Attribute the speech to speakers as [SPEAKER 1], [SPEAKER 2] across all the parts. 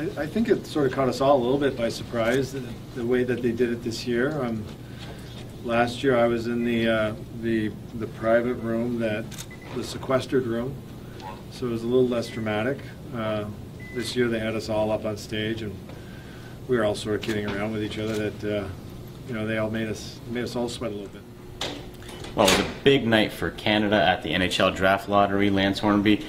[SPEAKER 1] I think it sort of caught us all a little bit by surprise, the way that they did it this year. Last year I was in the private room, the sequestered room, so it was a little less dramatic. This year they had us all up on stage, and we were all sort of kidding around with each other that they all made us all sweat a little bit.
[SPEAKER 2] Well, it was a big night for Canada at the NHL Draft Lottery, Lance Hornby.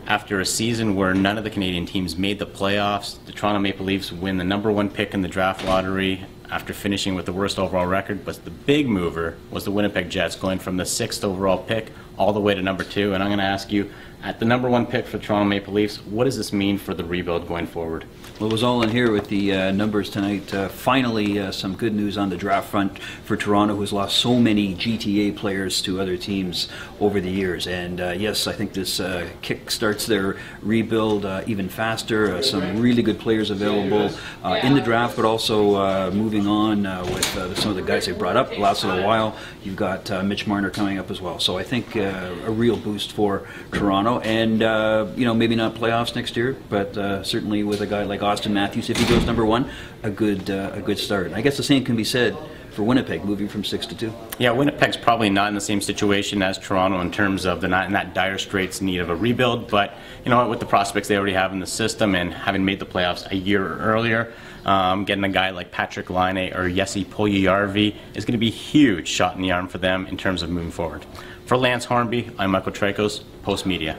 [SPEAKER 2] After a season where none of the Canadian teams made the playoffs, the Toronto Maple Leafs win the #1 pick in the draft lottery after finishing with the worst overall record. But the big mover was the Winnipeg Jets, going from the 6th overall pick all the way to #2. And I'm going to ask you, at the #1 pick for the Toronto Maple Leafs, what does this mean for the rebuild going forward?
[SPEAKER 3] Well, it was all in here with the numbers tonight. Finally, some good news on the draft front for Toronto, who has lost so many GTA players to other teams over the years. And yes, I think this kick starts their rebuild even faster. Some really good players available in the draft, but also moving on with some of the guys they brought up the last little while. You've got Mitch Marner coming up as well. So I think a real boost for Toronto. And, maybe not playoffs next year, but certainly with a guy like Austin Matthews, if he goes #1, a good start. And I guess the same can be said for Winnipeg, moving from 6 to 2.
[SPEAKER 2] Yeah, Winnipeg's probably not in the same situation as Toronto in terms of they're not in that dire straits need of a rebuild, but you know what, with the prospects they already have in the system and having made the playoffs a year earlier, getting a guy like Patrick Laine or Jesse Puljujärvi is going to be a huge shot in the arm for them in terms of moving forward. For Lance Hornby, I'm Michael Traikos, Post Media.